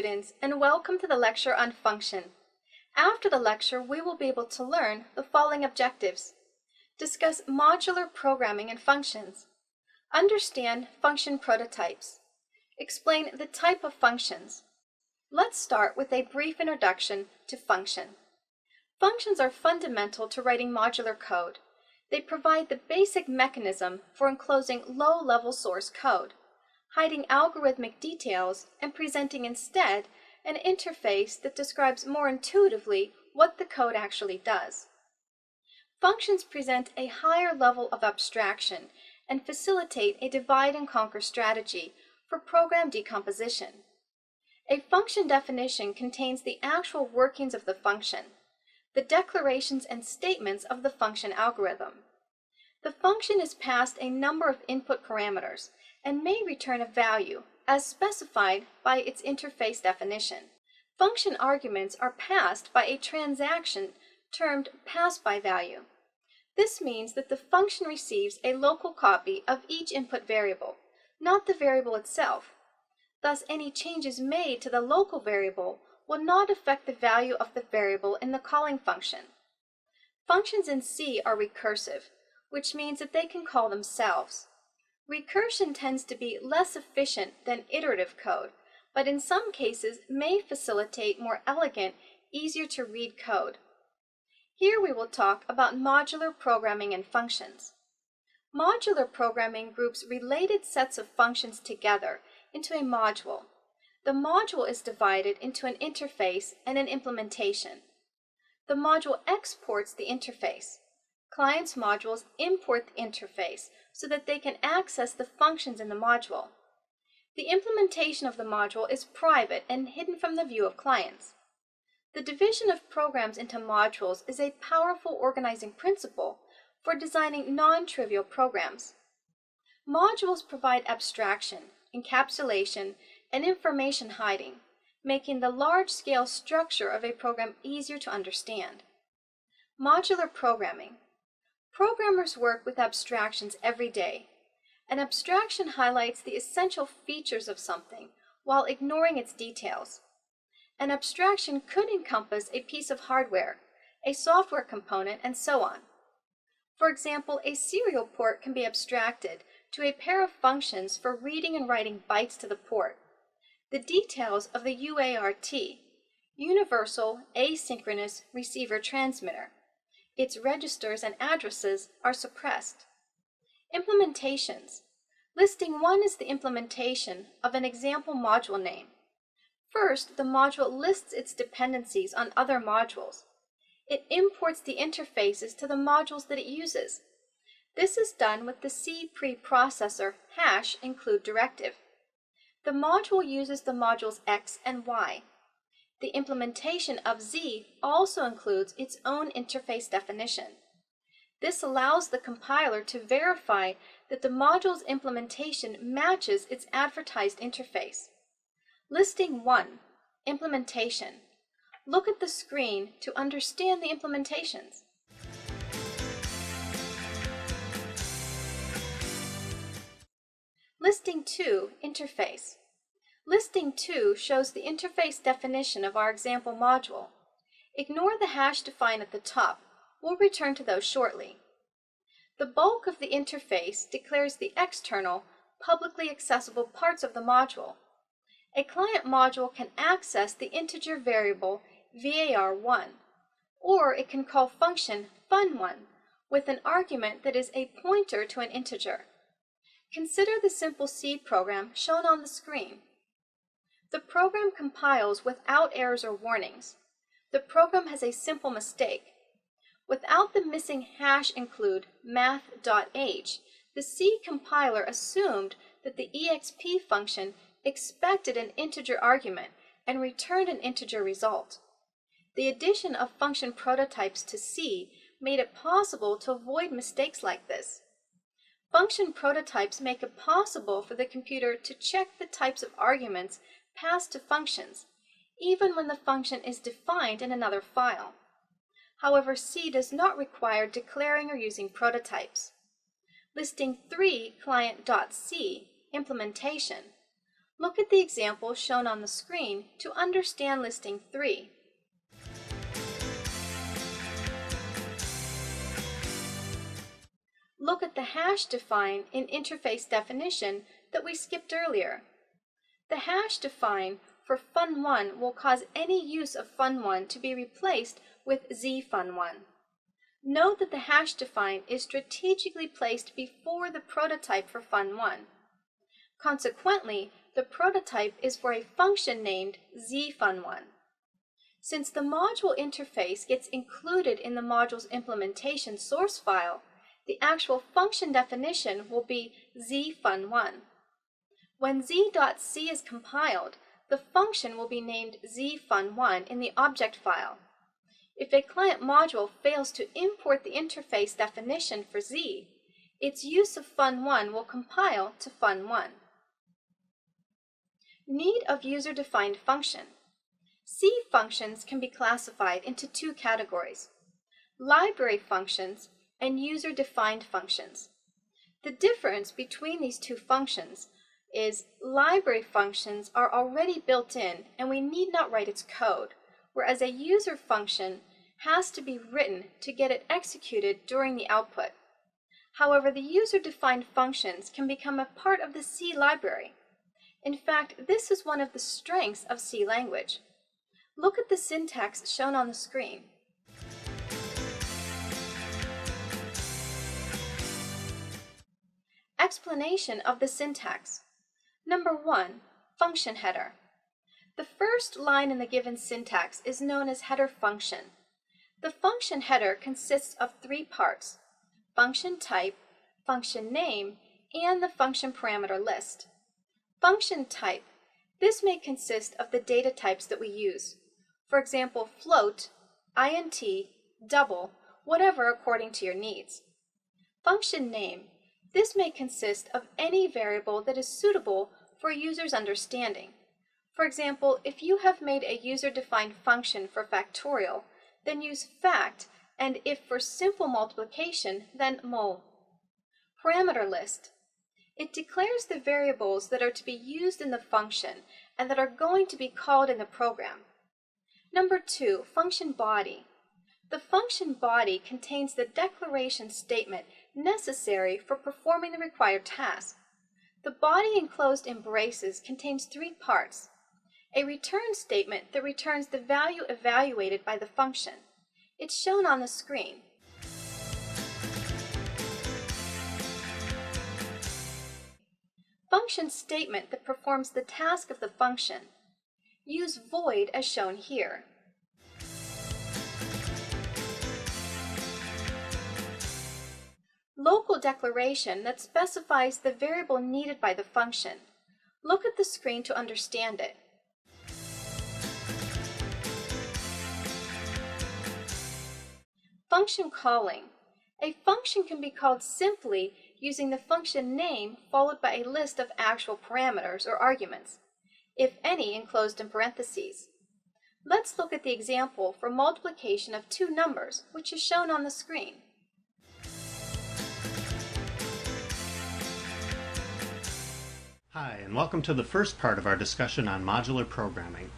students, and welcome to the lecture on function. After the lecture, we will be able to learn the following objectives. Discuss modular programming and functions. Understand function prototypes. Explain the type of functions. Let's start with a brief introduction to function. Functions are fundamental to writing modular code. They provide the basic mechanism for enclosing low-level source code, hiding algorithmic details, and presenting instead an interface that describes more intuitively what the code actually does. Functions present a higher level of abstraction and facilitate a divide-and-conquer strategy for program decomposition. A function definition contains the actual workings of the function, the declarations and statements of the function algorithm. The function is passed a number of input parameters and may return a value as specified by its interface definition. Function arguments are passed by a transaction termed passByValue. This means that the function receives a local copy of each input variable, not the variable itself. Thus, any changes made to the local variable will not affect the value of the variable in the calling function. Functions in C are recursive, which means that they can call themselves. Recursion tends to be less efficient than iterative code, but in some cases may facilitate more elegant, easier to read code. Here we will talk about modular programming and functions. Modular programming groups related sets of functions together into a module. The module is divided into an interface and an implementation. The module exports the interface. Clients' modules import the interface so that they can access the functions in the module. The implementation of the module is private and hidden from the view of clients. The division of programs into modules is a powerful organizing principle for designing non-trivial programs. Modules provide abstraction, encapsulation, and information hiding, making the large-scale structure of a program easier to understand. Modular programming. Programmers work with abstractions every day. An abstraction highlights the essential features of something while ignoring its details. An abstraction could encompass a piece of hardware, a software component, and so on. For example, a serial port can be abstracted to a pair of functions for reading and writing bytes to the port. The details of the UART, Universal Asynchronous Receiver Transmitter, its registers and addresses are suppressed. Implementations. Listing 1 is the implementation of an example module name. First, the module lists its dependencies on other modules. It imports the interfaces to the modules that it uses. This is done with the C preprocessor #include directive. The module uses the modules X and Y. The implementation of Z also includes its own interface definition. This allows the compiler to verify that the module's implementation matches its advertised interface. Listing 1, Implementation. Look at the screen to understand the implementations. Listing 2, Interface. Listing 2 shows the interface definition of our example module. Ignore the #defined at the top. We'll return to those shortly. The bulk of the interface declares the external, publicly accessible parts of the module. A client module can access the integer variable var1, or it can call function fun1 with an argument that is a pointer to an integer. Consider the simple C program shown on the screen. The program compiles without errors or warnings. The program has a simple mistake. Without the missing #include math.h, the C compiler assumed that the exp function expected an integer argument and returned an integer result. The addition of function prototypes to C made it possible to avoid mistakes like this. Function prototypes make it possible for the computer to check the types of arguments passed to functions, even when the function is defined in another file. However, C does not require declaring or using prototypes. Listing 3 client.c implementation. Look at the example shown on the screen to understand listing 3. Look at the hash define in interface definition that we skipped earlier. The hash define for fun1 will cause any use of fun1 to be replaced with zfun1. Note that the hash define is strategically placed before the prototype for fun1. Consequently, the prototype is for a function named zfun1. Since the module interface gets included in the module's implementation source file, the actual function definition will be zfun1. When z.c is compiled, the function will be named zfun1 in the object file. If a client module fails to import the interface definition for z, its use of fun1 will compile to fun1. Need of user-defined function. C functions can be classified into 2 categories: library functions and user-defined functions. The difference between these 2 functions is library functions are already built in and we need not write its code, whereas a user function has to be written to get it executed during the output. However, the user-defined functions can become a part of the C library. In fact, this is one of the strengths of C language. Look at the syntax shown on the screen. Explanation of the syntax. Number 1, function header. The first line in the given syntax is known as header function. The function header consists of 3 parts: function type, function name, and the function parameter list. Function type. This may consist of the data types that we use. For example, float, int, double, whatever according to your needs. Function name. This may consist of any variable that is suitable for a user's understanding. For example, if you have made a user-defined function for factorial, then use fact, and if for simple multiplication, then mul. Parameter list. It declares the variables that are to be used in the function and that are going to be called in the program. Number 2, function body. The function body contains the declaration statement necessary for performing the required task. The body enclosed in braces contains 3 parts: a return statement that returns the value evaluated by the function. It's shown on the screen. Function statement that performs the task of the function. Use void as shown here. Local declaration that specifies the variable needed by the function. Look at the screen to understand it. Function calling. A function can be called simply using the function name followed by a list of actual parameters or arguments, if any enclosed in parentheses. Let's look at the example for multiplication of 2 numbers, which is shown on the screen. Hi, and welcome to the first part of our discussion on modular programming.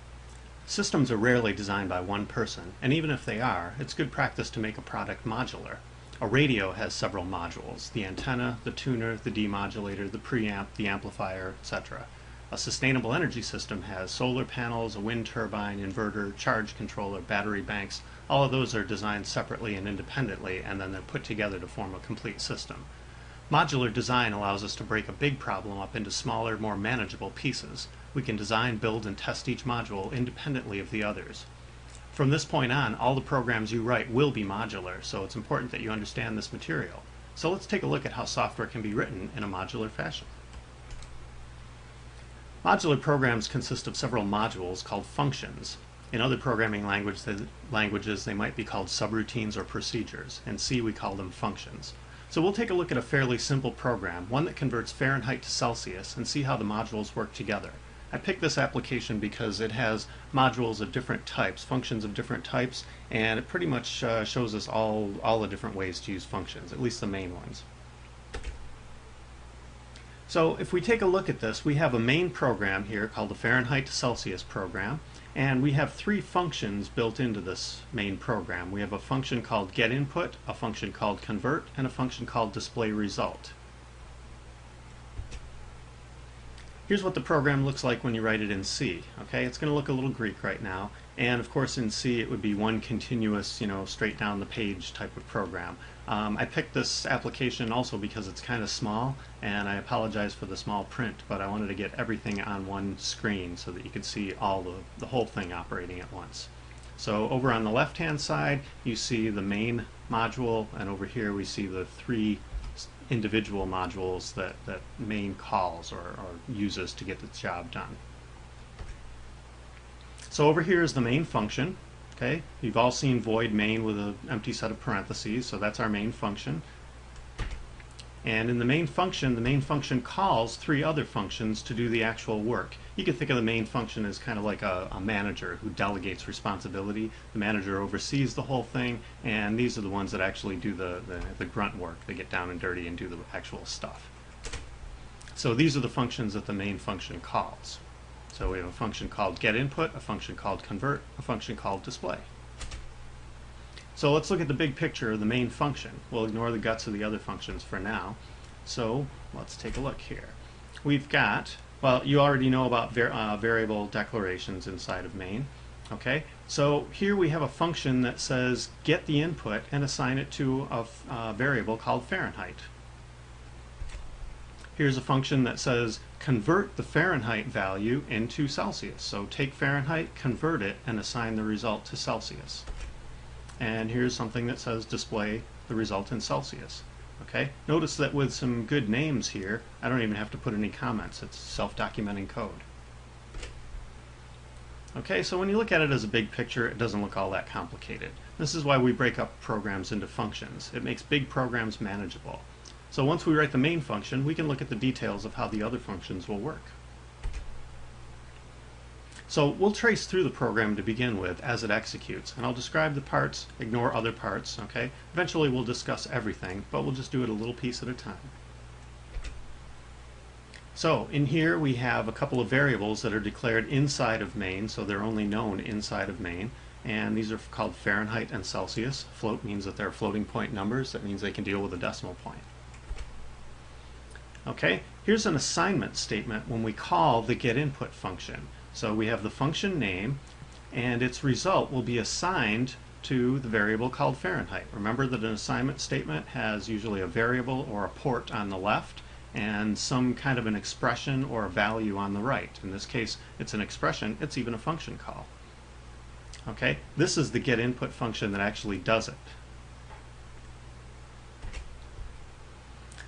Systems are rarely designed by one person, and even if they are, it's good practice to make a product modular. A radio has several modules: the antenna, the tuner, the demodulator, the preamp, the amplifier, etc. A sustainable energy system has solar panels, a wind turbine, inverter, charge controller, battery banks. All of those are designed separately and independently, and then they're put together to form a complete system. Modular design allows us to break a big problem up into smaller, more manageable pieces. We can design, build, and test each module independently of the others. From this point on, all the programs you write will be modular, so it's important that you understand this material. So let's take a look at how software can be written in a modular fashion. Modular programs consist of several modules called functions. In other programming languages, they might be called subroutines or procedures. In C, we call them functions. So we'll take a look at a fairly simple program, one that converts Fahrenheit to Celsius, and see how the modules work together. I picked this application because it has modules of different types, functions of different types, and it pretty much shows us all the different ways to use functions, at least the main ones. So if we take a look at this, we have a main program here called the Fahrenheit to Celsius program, and we have three functions built into this main program. We have a function called getInput, a function called convert, and a function called displayResult. Here's what the program looks like when you write it in C. Okay, it's going to look a little Greek right now, and of course in C it would be one continuous, straight down the page type of program. I picked this application also because it's kind of small, and I apologize for the small print, but I wanted to get everything on one screen so that you could see all the whole thing operating at once. So over on the left hand side you see the main module, and over here we see the three individual modules that main calls or uses to get the job done. So over here is the main function. Okay, you've all seen void main with an empty set of parentheses, so that's our main function. And in the main function calls three other functions to do the actual work. You can think of the main function as kind of like a manager who delegates responsibility. The manager oversees the whole thing, and these are the ones that actually do the grunt work. They get down and dirty and do the actual stuff. So these are the functions that the main function calls. So we have a function called getInput, a function called convert, a function called display. So let's look at the big picture of the main function. We'll ignore the guts of the other functions for now. So let's take a look here. We've got, well, you already know about variable declarations inside of main. Okay, so here we have a function that says get the input and assign it to a variable called Fahrenheit. Here's a function that says convert the Fahrenheit value into Celsius. So take Fahrenheit, convert it, and assign the result to Celsius. And here's something that says display the result in Celsius. Okay, notice that with some good names here, I don't even have to put any comments. It's self-documenting code. Okay, so when you look at it as a big picture, it doesn't look all that complicated. This is why we break up programs into functions. It makes big programs manageable. So once we write the main function, we can look at the details of how the other functions will work. So we'll trace through the program to begin with as it executes, and I'll describe the parts, ignore other parts, okay? Eventually we'll discuss everything, but we'll just do it a little piece at a time. So in here we have a couple of variables that are declared inside of main, so they're only known inside of main, and these are called Fahrenheit and Celsius. Float means that they're floating point numbers. That means they can deal with a decimal point. Okay, here's an assignment statement when we call the getInput function. So we have the function name, and its result will be assigned to the variable called Fahrenheit. Remember that an assignment statement has usually a variable or a port on the left and some kind of an expression or a value on the right. In this case, it's an expression. It's even a function call. Okay, this is the getInput function that actually does it.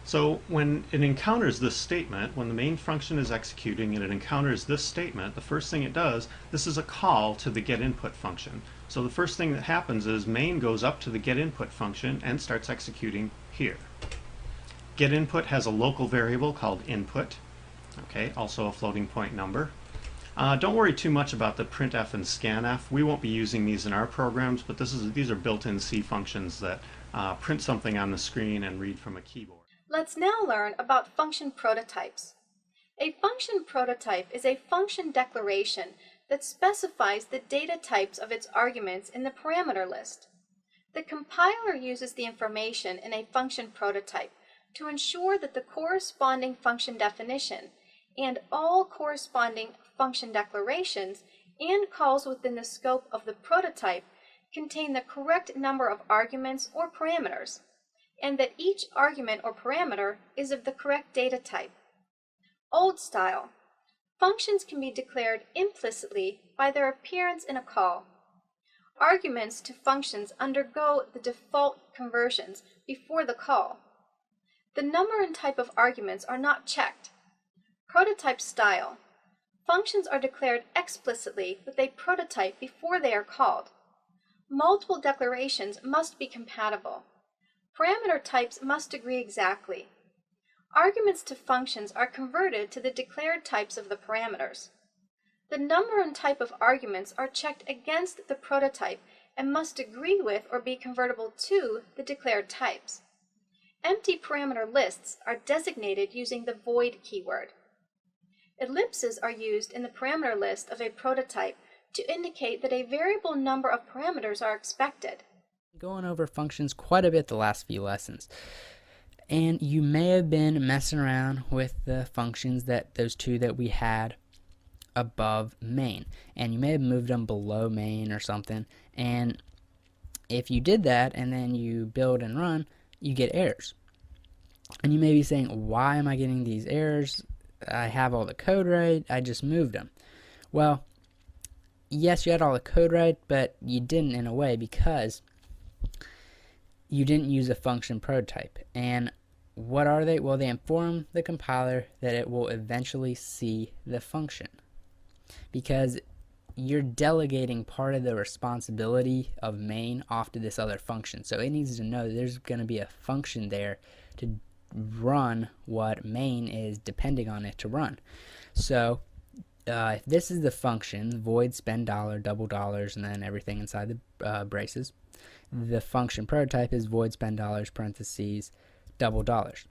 So when it encounters this statement, when the main function is executing and it encounters this statement, the first thing it does, this is a call to the getInput function. So the first thing that happens is main goes up to the getInput function and starts executing here. GetInput has a local variable called input, okay, also a floating point number. Don't worry too much about the printf and scanf. We won't be using these in our programs, but these are built-in C functions that print something on the screen and read from a keyboard. Let's now learn about function prototypes. A function prototype is a function declaration that specifies the data types of its arguments in the parameter list. The compiler uses the information in a function prototype to ensure that the corresponding function definition and all corresponding function declarations and calls within the scope of the prototype contain the correct number of arguments or parameters, and that each argument or parameter is of the correct data type. Old style. Functions can be declared implicitly by their appearance in a call. Arguments to functions undergo the default conversions before the call. The number and type of arguments are not checked. Prototype style. Functions are declared explicitly with a prototype before they are called. Multiple declarations must be compatible. Parameter types must agree exactly. Arguments to functions are converted to the declared types of the parameters. The number and type of arguments are checked against the prototype and must agree with or be convertible to the declared types. Empty parameter lists are designated using the void keyword. Ellipses are used in the parameter list of a prototype to indicate that a variable number of parameters are expected. Going over functions quite a bit the last few lessons, and you may have been messing around with the functions, those two that we had above main, and you may have moved them below main or something, and if you did that and then you build and run, you get errors. And you may be saying, why am I getting these errors? I have all the code right, I just moved them. Well, yes, you had all the code right, but you didn't in a way, because you didn't use a function prototype. And what are they? Well, they inform the compiler that it will eventually see the function, because you're delegating part of the responsibility of main off to this other function. So it needs to know that there's going to be a function there to run what main is depending on it to run. So if this is the function, void spend dollar, double dollars, and then everything inside the braces, the function prototype is void spend dollars, parentheses, double dollars.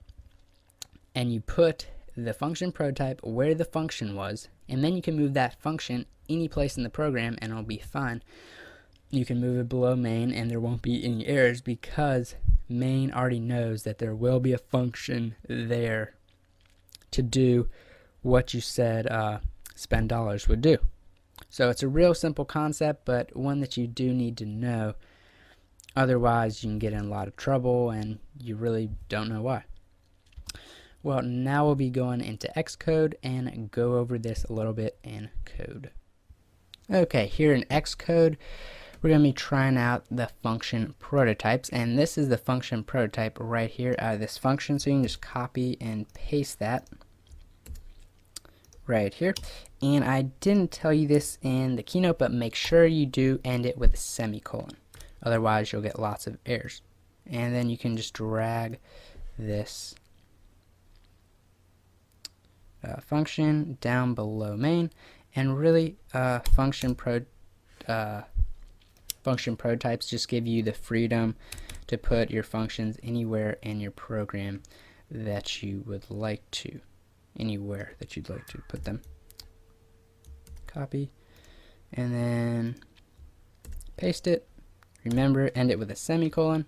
And you put the function prototype where the function was, and then you can move that function any place in the program and it'll be fine. You can move it below main and there won't be any errors, because main already knows that there will be a function there to do what you said spend dollars would do. So it's a real simple concept, but one that you do need to know. Otherwise you can get in a lot of trouble and you really don't know why. Well, now we'll be going into Xcode and go over this a little bit in code. Okay, here in Xcode, we're going to be trying out the function prototypes, and this is the function prototype right here out of this function, so you can just copy and paste that right here. And I didn't tell you this in the keynote, but make sure you do end it with a semicolon, otherwise you'll get lots of errors. And then you can just drag this function down below main, and really function prototypes just give you the freedom to put your functions anywhere in your program that you would like to, anywhere that you'd like to put them. Copy and then paste it. Remember, end it with a semicolon,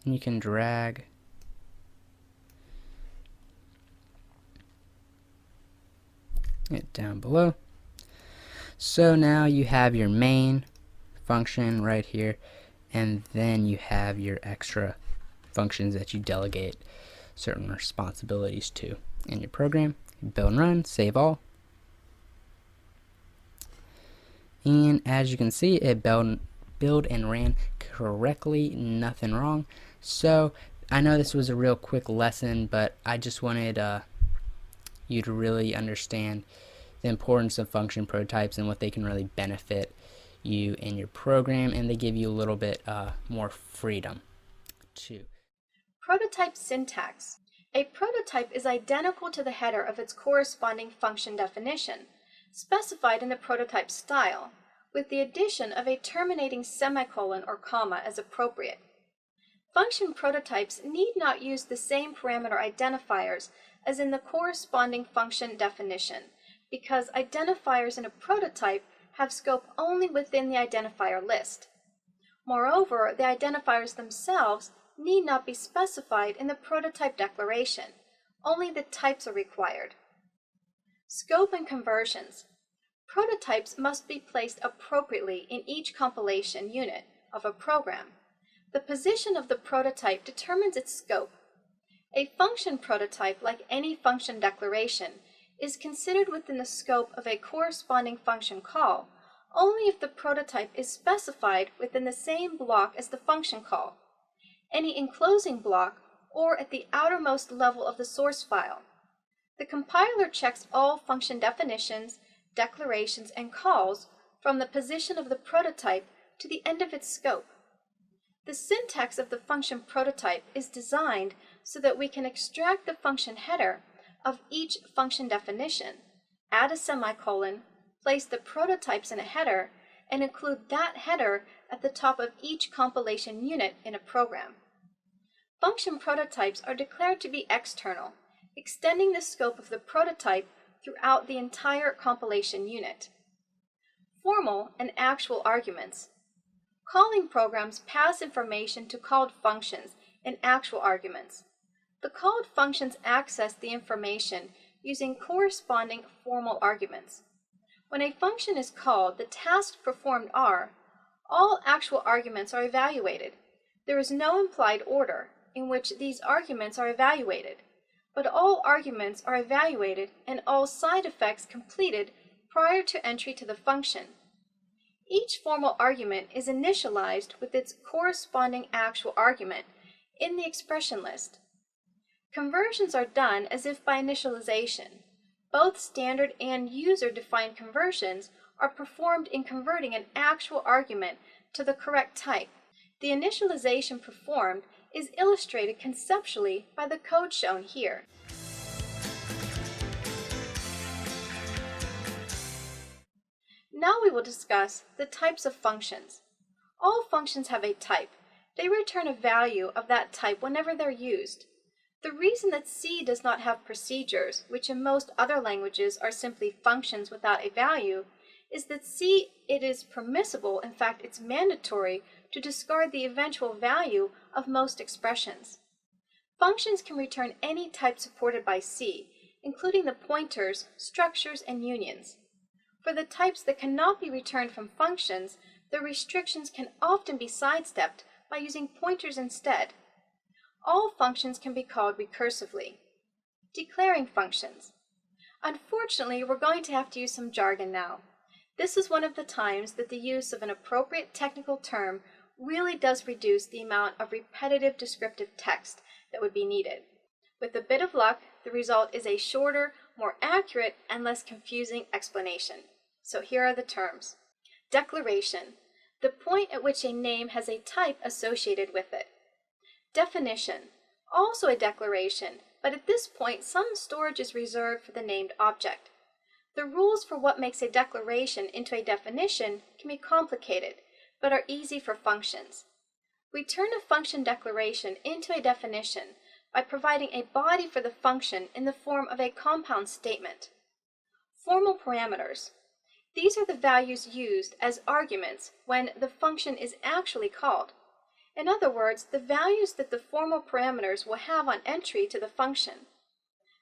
and you can drag it down below. So now you have your main function right here, and then you have your extra functions that you delegate certain responsibilities to in your program. Build and run, save all. And as you can see, it build and ran correctly, nothing wrong. So I know this was a real quick lesson, but I just wanted you to really understand the importance of function prototypes and what they can really benefit you in your program, and they give you a little bit more freedom too. Prototype syntax. A prototype is identical to the header of its corresponding function definition, specified in the prototype style, with the addition of a terminating semicolon or comma as appropriate. Function prototypes need not use the same parameter identifiers as in the corresponding function definition, because identifiers in a prototype have scope only within the identifier list. Moreover, the identifiers themselves need not be specified in the prototype declaration. Only the types are required. Scope and conversions. Prototypes must be placed appropriately in each compilation unit of a program. The position of the prototype determines its scope. A function prototype, like any function declaration, is considered within the scope of a corresponding function call only if the prototype is specified within the same block as the function call, any enclosing block, or at the outermost level of the source file. The compiler checks all function definitions, declarations, and calls from the position of the prototype to the end of its scope. The syntax of the function prototype is designed so that we can extract the function header of each function definition, add a semicolon, place the prototypes in a header, and include that header at the top of each compilation unit in a program. Function prototypes are declared to be external, extending the scope of the prototype throughout the entire compilation unit. Formal and actual arguments. Calling programs pass information to called functions and actual arguments. The called functions access the information using corresponding formal arguments. When a function is called, the tasks performed are: all actual arguments are evaluated. There is no implied order in which these arguments are evaluated, but all arguments are evaluated and all side effects completed prior to entry to the function. Each formal argument is initialized with its corresponding actual argument in the expression list. Conversions are done as if by initialization. Both standard and user-defined conversions are performed in converting an actual argument to the correct type. The initialization performed is illustrated conceptually by the code shown here. Now we will discuss the types of functions. All functions have a type. They return a value of that type whenever they're used. The reason that C does not have procedures, which in most other languages are simply functions without a value, is that C, it is permissible, in fact it's mandatory, to discard the eventual value of most expressions. Functions can return any type supported by C, including the pointers, structures, and unions. For the types that cannot be returned from functions, the restrictions can often be sidestepped by using pointers instead. All functions can be called recursively. Declaring functions. Unfortunately, we're going to have to use some jargon now. This is one of the times that the use of an appropriate technical term really does reduce the amount of repetitive descriptive text that would be needed. With a bit of luck, the result is a shorter, more accurate, and less confusing explanation. So here are the terms. Declaration, the point at which a name has a type associated with it. Definition, also a declaration, but at this point some storage is reserved for the named object. The rules for what makes a declaration into a definition can be complicated, but are easy for functions. We turn a function declaration into a definition by providing a body for the function in the form of a compound statement. Formal parameters. These are the values used as arguments when the function is actually called. In other words, the values that the formal parameters will have on entry to the function.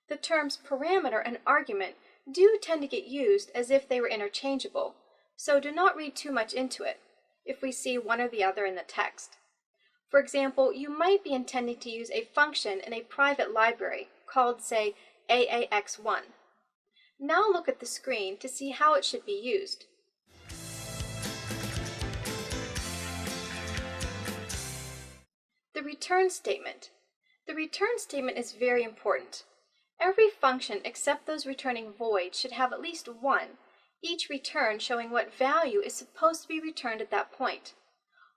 The terms parameter and argument do tend to get used as if they were interchangeable, so do not read too much into it if we see one or the other in the text. For example, you might be intending to use a function in a private library called, say, AAX1. Now look at the screen to see how it should be used. The return statement. The return statement is very important. Every function except those returning void should have at least one, each return showing what value is supposed to be returned at that point.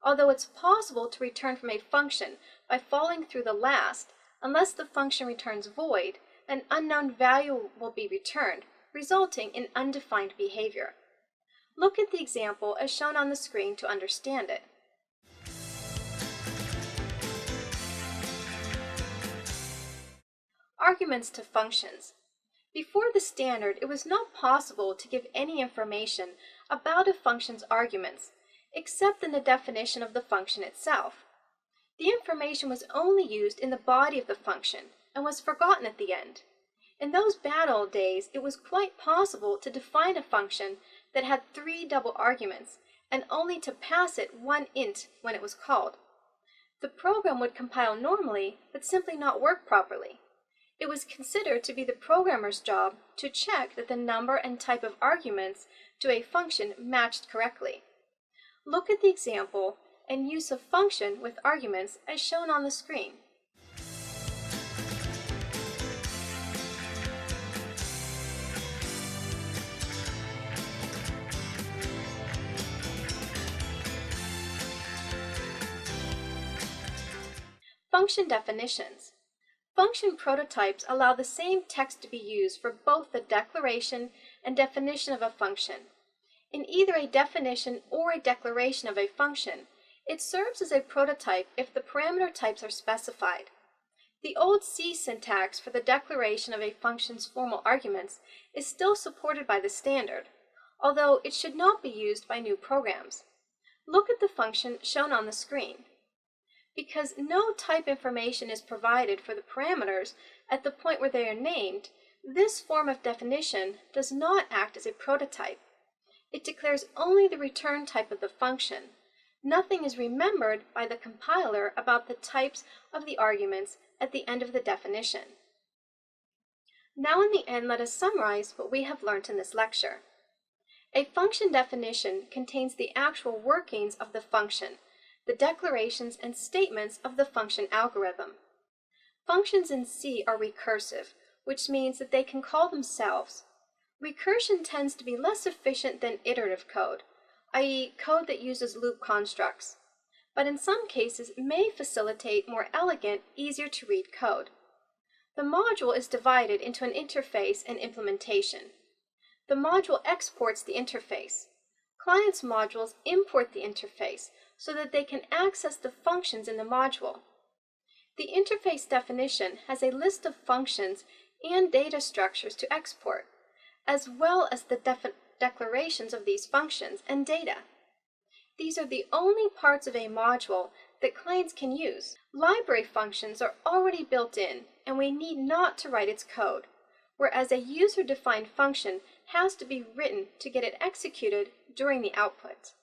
Although it's possible to return from a function by following through the last, unless the function returns void, an unknown value will be returned, resulting in undefined behavior. Look at the example as shown on the screen to understand it. Arguments to functions. Before the standard, it was not possible to give any information about a function's arguments, except in the definition of the function itself. The information was only used in the body of the function and was forgotten at the end. In those bad old days, it was quite possible to define a function that had 3 double arguments and only to pass it one int when it was called. The program would compile normally, but simply not work properly. It was considered to be the programmer's job to check that the number and type of arguments to a function matched correctly. Look at the example and use of function with arguments as shown on the screen. Function definitions. Function prototypes allow the same text to be used for both the declaration and definition of a function. In either a definition or a declaration of a function, it serves as a prototype if the parameter types are specified. The old C syntax for the declaration of a function's formal arguments is still supported by the standard, although it should not be used by new programs. Look at the function shown on the screen. Because no type information is provided for the parameters at the point where they are named, this form of definition does not act as a prototype. It declares only the return type of the function. Nothing is remembered by the compiler about the types of the arguments at the end of the definition. Now in the end, let us summarize what we have learned in this lecture. A function definition contains the actual workings of the function, the declarations and statements of the function algorithm. Functions in C are recursive, which means that they can call themselves. Recursion tends to be less efficient than iterative code, i.e., code that uses loop constructs, but in some cases may facilitate more elegant, easier to read code. The module is divided into an interface and implementation. The module exports the interface. Clients' modules import the interface so that they can access the functions in the module. The interface definition has a list of functions and data structures to export, as well as the declarations of these functions and data. These are the only parts of a module that clients can use. Library functions are already built in, and we need not to write its code, whereas a user-defined function has to be written to get it executed during the output.